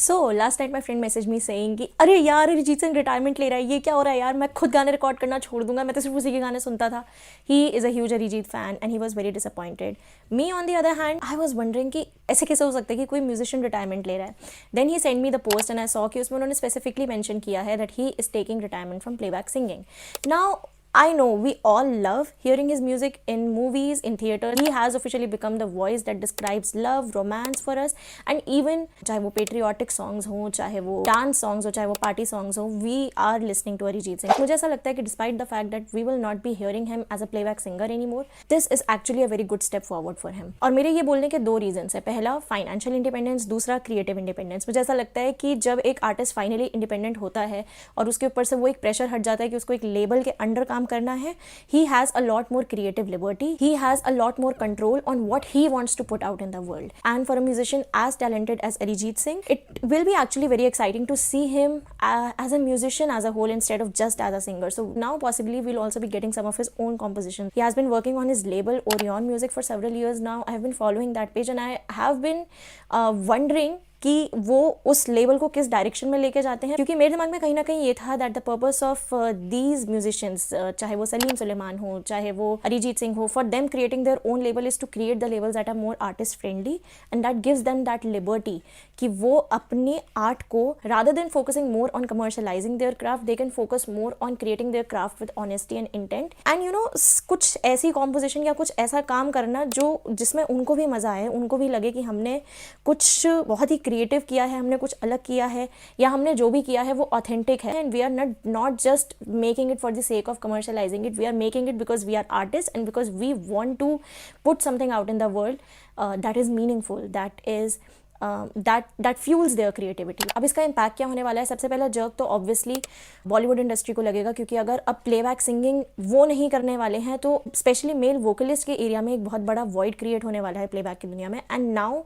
So last night my friend message me saying कि अरे यार अरिजीत सिंह रिटायरमेंट ले रहा है, ये क्या हो रहा है यार, मैं खुद गाने रिकॉर्ड करना छोड़ दूंगा, मैं तो सिर्फ उसी के गाने सुनता था. He is a huge Arijit fan and he was very disappointed. Me on the other hand I was wondering कि ऐसे कैसे हो सकता है कि कोई म्यूजिशियन रिटायरमेंट ले रहा है. Then he send me the post and I saw कि उसमें उन्होंने स्पेसिफिकली मैंशन किया है that he is taking retirement from playback singing. Now I know we all love hearing his music in movies, in theater. He has officially become the voice that describes love, romance for us, and even चाहे वो patriotic songs हो, चाहे वो dance songs हो, चाहे वो party songs हो, we are listening to Arijit Singh. मुझे ऐसा लगता है कि despite the fact that we will not be hearing him as a playback singer anymore, this is actually a very good step forward for him. और मेरे ये बोलने के दो reasons है. पहला financial independence, दूसरा creative independence. मुझे ऐसा लगता है कि जब एक artist finally independent होता है और उसके ऊपर से वो एक pressure हट जाता है कि उसको एक label के अंडर काम करना है, he has a lot more creative liberty, he has a lot more control on what he wants to put out in the world. And for a musician as talented as Arijit Singh, it will be actually very exciting to see him as a musician as a whole instead of just as a singer. So now possibly we'll also be getting some of his own compositions. He has been working on his label Orion Music for several years now. I have been following that page and I have been wondering कि वो उस level को किस direction में लेके जाते हैं, क्योंकि मेरे दिमाग में कहीं ना कहीं ये था that the purpose of these musicians, चाहे वो सलीम सुलेमान हो, चाहे वो अरिजीत सिंह हो, for them creating their own level is to create the levels that are more artist friendly and that gives them that liberty कि वो अपने आर्ट को rather than focusing more on commercialising their craft, they can focus more on creating their craft with honesty and intent. And you know कुछ ऐसी composition या कुछ ऐसा काम करना जो जिसमें उनको भी मजा आए, उनको भी लगे कि हमने कुछ बहुत ही क्रिएटिव किया है, हमने कुछ अलग किया है, या हमने जो भी किया है वो ऑथेंटिक है. And we are not just making it for the sake of commercialising it, we are making it because we are artist and because we want to put something out in the world that is meaningful, that is that fuels their creativity. अब इसका impact क्या होने वाला है? सबसे पहला jerk तो obviously Bollywood industry को लगेगा, क्योंकि अगर अब प्लेबैक सिंगिंग वो नहीं करने वाले हैं तो स्पेशली मेल वोकलिस्ट के एरिया में एक बहुत बड़ा वॉइड क्रिएट होने वाला है प्लेबैक की दुनिया में. And now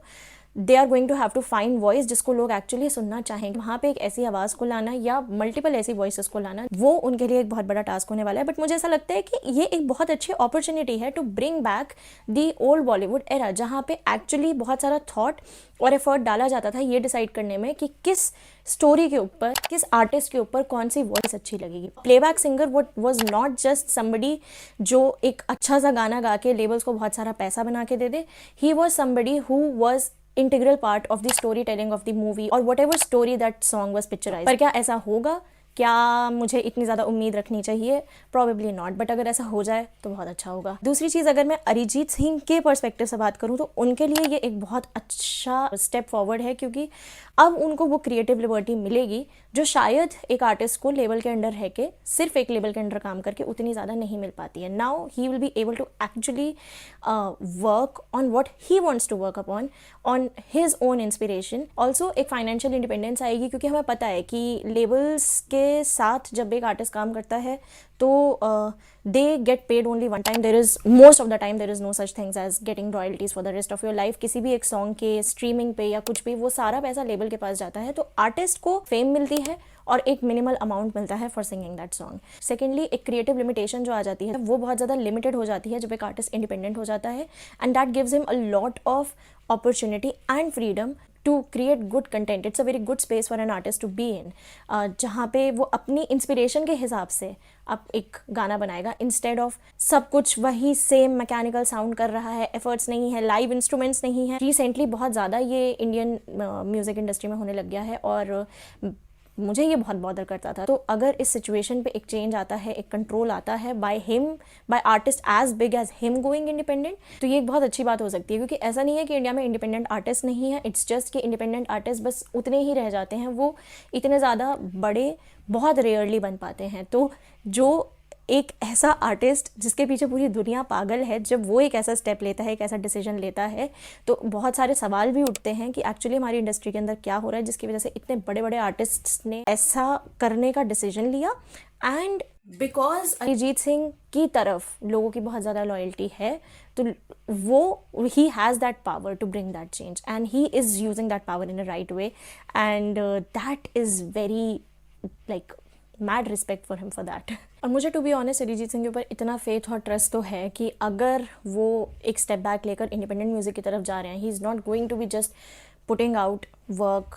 they are going to have to find voice जिसको लोग एक्चुअली सुनना चाहेंगे. वहाँ पे एक ऐसी आवाज़ को लाना या मल्टीपल ऐसी वॉइसेस को लाना, वो उनके लिए एक बहुत बड़ा टास्क होने वाला है. बट मुझे ऐसा लगता है कि ये एक बहुत अच्छी अपॉर्चुनिटी है to bring back the old Bollywood era, जहाँ पे एक्चुअली बहुत सारा थॉट और एफर्ट डाला जाता था ये डिसाइड करने में कि किस स्टोरी के ऊपर, किस आर्टिस्ट के ऊपर कौन सी वॉइस अच्छी लगेगी. Playback singer was not just somebody जो एक अच्छा सा गाना गा के लेबल्स को बहुत सारा पैसा बना के दे दे. He was somebody who was integral part of the storytelling of the movie or whatever story that song was picturized. पर क्या ऐसा होगा? क्या मुझे इतनी ज़्यादा उम्मीद रखनी चाहिए? प्रॉबेबली नॉट, बट अगर ऐसा हो जाए तो बहुत अच्छा होगा. दूसरी चीज़, अगर मैं अरिजीत सिंह के पर्सपेक्टिव से बात करूँ तो उनके लिए ये एक बहुत अच्छा स्टेप फॉरवर्ड है, क्योंकि अब उनको वो क्रिएटिव लिबर्टी मिलेगी जो शायद एक आर्टिस्ट को लेवल के अंडर है के सिर्फ एक लेवल के अंडर काम करके उतनी ज़्यादा नहीं मिल पाती है. Now he will be able to actually work on what he wants to work upon, on his own inspiration. Also एक फाइनेंशियल इंडिपेंडेंस आएगी, क्योंकि हमें पता है कि लेबल्स के साथ जब एक आर्टिस्ट काम करता है तो they get paid only one time. There is most of the time there is no such things as getting royalties for the rest of your life. किसी भी एक सॉन्ग के स्ट्रीमिंग पे या कुछ भी, वो सारा पैसा लेबल के पास जाता है. तो आर्टिस्ट को फेम मिलती है और एक मिनिमल अमाउंट मिलता है for singing that song. Secondly, एक क्रिएटिव लिमिटेशन जो आ जाती है वो बहुत ज़्यादा लिमिटेड हो जाती है जब एक आर्टिस्ट इंडिपेंडेंट हो जाता है. And that gives him a lot of opportunity and freedom to create good content. It's a very good space for an artist to be in, जहाँ पे वो अपनी इंस्पिरेशन के हिसाब से अब एक गाना बनाएगा, इंस्टेड ऑफ सब कुछ वही सेम मैकेनिकल साउंड कर रहा है, एफर्ट्स नहीं है, लाइव इंस्ट्रूमेंट्स नहीं है. रिसेंटली बहुत ज़्यादा ये इंडियन म्यूज़िक इंडस्ट्री में होने लग गया है और मुझे ये बहुत बॉदर करता था. तो अगर इस सिचुएशन पे एक चेंज आता है, एक कंट्रोल आता है by him, by artist as big as him going independent, तो ये एक बहुत अच्छी बात हो सकती है. क्योंकि ऐसा नहीं है कि इंडिया में इंडिपेंडेंट आर्टिस्ट नहीं है, इट्स जस्ट कि इंडिपेंडेंट आर्टिस्ट बस उतने ही रह जाते हैं, वो इतने ज़्यादा बड़े बहुत रेयरली बन पाते हैं. तो जो एक ऐसा आर्टिस्ट जिसके पीछे पूरी दुनिया पागल है, जब वो एक ऐसा स्टेप लेता है, एक ऐसा डिसीजन लेता है, तो बहुत सारे सवाल भी उठते हैं कि एक्चुअली हमारी इंडस्ट्री के अंदर क्या हो रहा है जिसकी वजह से इतने बड़े बड़े आर्टिस्ट्स ने ऐसा करने का डिसीजन लिया. एंड बिकॉज अरिजीत सिंह की तरफ लोगों की बहुत ज़्यादा लॉयल्टी है, तो वो he has that power to bring that change and he is using that power in a right way. And that is very like mad respect for him for that. और मुझे to be honest Arijit Singh के ऊपर इतना faith और trust तो है कि अगर वो एक स्टेप बैक लेकर इंडिपेंडेंट म्यूजिक की तरफ जा रहे हैं, he is not going to be just putting out work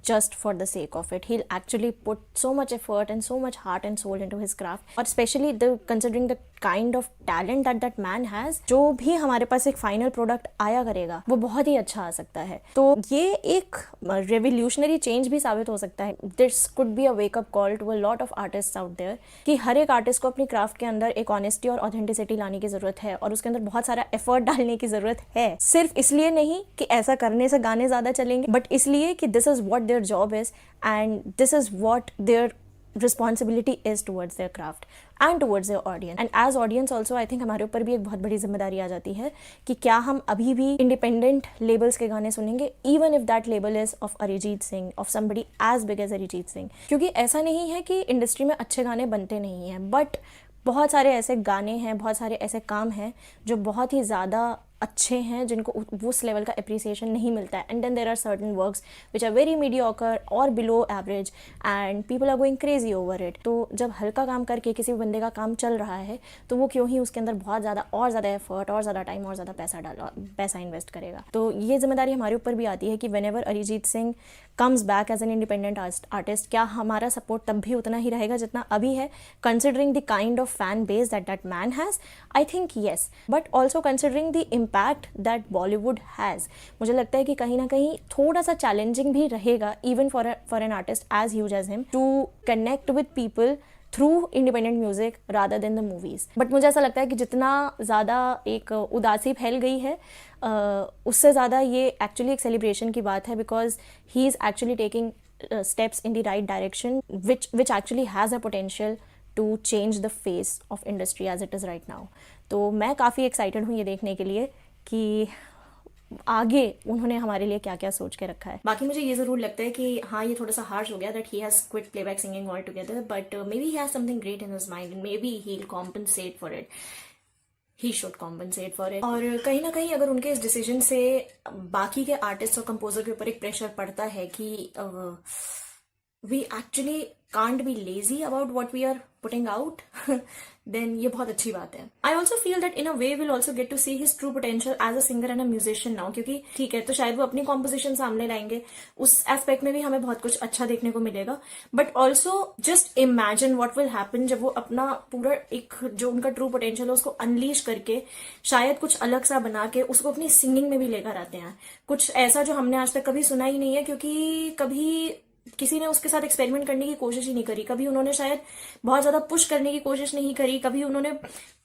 just for the sake of it. He'll actually put so much effort and so much heart and soul into his craft, और especially considering the kind of talent that man has, जो भी हमारे पास एक final product आया करेगा वो बहुत ही अच्छा आ सकता है. तो ये एक रेवोल्यूशनरी चेंज भी साबित हो सकता है. This could be a wake up call to a lot of artist out there कि हर एक आर्टिस्ट को अपनी क्राफ्ट के अंदर एक ऑनेस्टी और ऑथेंटिसिटी लाने की जरूरत है, और उसके अंदर बहुत सारा एफर्ट डालने की जरूरत है. सिर्फ इसलिए नहीं कि ऐसा करने से गाने ज्यादा चलेंगे, बट इसलिए कि this is what their job is and this is what their responsibility is towards their craft and towards their audience. And as audience also I think हमारे ऊपर भी एक बहुत बड़ी जिम्मेदारी आ जाती है कि क्या हम अभी भी इंडिपेंडेंट लेबल्स के गाने सुनेंगे, even if that label is of Arijit Singh, of somebody as big as Arijit Singh. क्योंकि ऐसा नहीं है कि इंडस्ट्री में अच्छे गाने बनते नहीं हैं, बट बहुत सारे ऐसे गाने हैं, बहुत सारे ऐसे काम हैं जो बहुत ही ज़्यादा अच्छे हैं, जिनको उस लेवल का अप्रिसिएशन नहीं मिलता है. And then there are certain works which are very mediocre और below average and people are going crazy over it. तो जब हल्का काम करके किसी बंदे का काम चल रहा है तो वो क्यों ही उसके अंदर बहुत ज़्यादा और ज़्यादा एफर्ट और ज़्यादा टाइम और ज़्यादा पैसा इन्वेस्ट करेगा. तो ये जिम्मेदारी हमारे ऊपर भी आती है कि whenever Arijit Singh comes back as an independent artist, क्या हमारा सपोर्ट तब भी उतना ही रहेगा जितना अभी है, considering the kind of fan base that man has? I think yes, but also considering the impact that Bollywood has. मुझे लगता है कि कहीं ना कहीं थोड़ा सा चैलेंजिंग भी रहेगा even for an artist as huge as him to connect with people through independent music rather than the movies. But मुझे ऐसा लगता है कि जितना ज़्यादा एक उदासी फैल गई है उससे ज़्यादा ये एक्चुअली एक सेलिब्रेशन की बात है, because he is actually taking steps in the right direction which actually has a potential to change the face of industry as it is right now. तो मैं काफ़ी एक्साइटेड हूँ ये देखने के लिए कि आगे उन्होंने हमारे लिए क्या क्या सोच के रखा है. बाकी मुझे ये ज़रूर लगता है कि हाँ, ये थोड़ा सा हार्श हो गया that he has quit playback singing all together, but may be he has something great in his mind, may be he will compensate for it. He should compensate for it. और कहीं ना कहीं अगर उनके इस decision से बाकी के आर्टिस्ट और कंपोजर के ऊपर एक प्रेशर पड़ता है कि we actually can't be lazy about what we are putting out, then ये बहुत अच्छी बात है. I also feel that in a way we'll also get to see his true potential as a singer and a musician now, क्योंकि ठीक है तो शायद वो अपनी composition सामने लाएंगे, उस एस्पेक्ट में भी हमें बहुत कुछ अच्छा देखने को मिलेगा. But also just imagine what will happen जब वो अपना पूरा एक जो उनका ट्रू पोटेंशियल है उसको अनलीश करके शायद कुछ अलग सा बना के उसको अपनी सिंगिंग में भी लेकर आते हैं. कुछ ऐसा जो हमने आज तक कभी सुना ही नहीं है, क्योंकि कभी किसी ने उसके साथ एक्सपेरिमेंट करने की कोशिश ही नहीं करी. कभी उन्होंने शायद बहुत ज्यादा पुश करने की कोशिश नहीं करी, कभी उन्होंने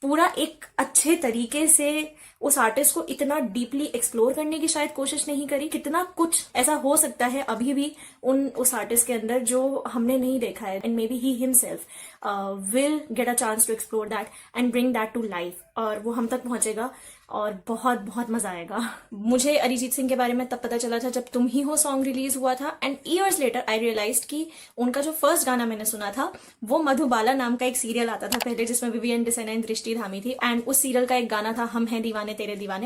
पूरा एक अच्छे तरीके से उस आर्टिस्ट को इतना डीपली एक्सप्लोर करने की शायद कोशिश नहीं करी. कितना कुछ ऐसा हो सकता है अभी भी उस आर्टिस्ट के अंदर जो हमने नहीं देखा है, and maybe he himself will get a chance to explore that and bring that to life, और वो हम तक पहुंचेगा और बहुत बहुत मजा आएगा. मुझे अरिजीत सिंह के बारे में तब पता चला था जब तुम ही हो सॉन्ग रिलीज हुआ था, and years later I realised कि उनका जो फर्स्ट गाना मैंने सुना था वो मधुबाला नाम का एक सीरियल आता था पहले, जिसमें विवियन डिसाइना दृष्टि धामी थी, एंड उस सीरियल का एक गाना था हम हैं दीवाने तेरे दीवाने.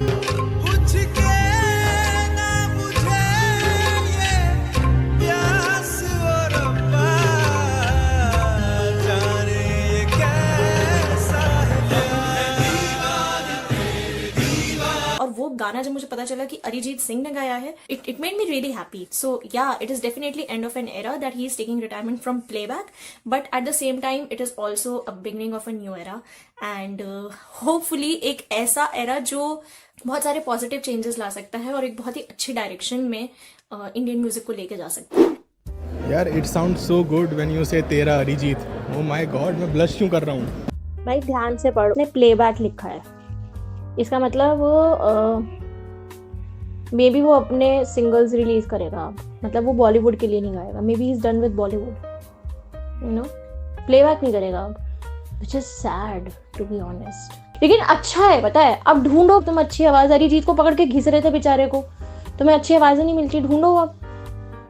और वो गाना जब मुझे पता चला कि अरिजीत सिंह ने गाया है, it made me really happy. So yeah, it is definitely end of an era that he is taking retirement from playback, but at the same time it is also a beginning of a new era, and hopefully एक ऐसा era जो बहुत सारे positive changes ला सकता है और एक बहुत ही अच्छी डायरेक्शन में इंडियन म्यूजिक को लेके जा सकता है. यार, it sound so good when you से तेरा अरिजीत. ओह माय गॉड, मैं ब्लश क्यों कर रहा हूँ? भाई ध्यान से पढ़ो, ने प्लेबैक लिखा है, इसका मतलब मे बी वो अपने सिंगल्स रिलीज करेगा, मतलब वो बॉलीवुड के लिए नहीं गाएगा. Maybe he is done with Bollywood, you know, playback नहीं करेगा, which is sad to be honest. लेकिन अच्छा है, पता है, अब ढूंढो तुम अच्छी आवाज. अरिजीत को पकड़ के घिस रहे थे बेचारे को, तुम्हें अच्छी आवाजें नहीं मिलती, ढूंढो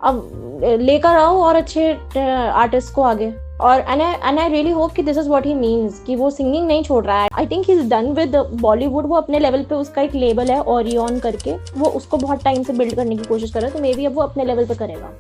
अब लेकर आओ और अच्छे आर्टिस्ट को आगे. और एंड आई रियली होप कि this is what he means, कि वो सिंगिंग नहीं छोड़ रहा है. I think he is done with Bollywood. वो अपने लेवल पे, उसका एक लेबल है ओरियन करके, वो उसको बहुत टाइम से बिल्ड करने की कोशिश कर रहा है, तो मे बी अब वो अपने लेवल पे करेगा.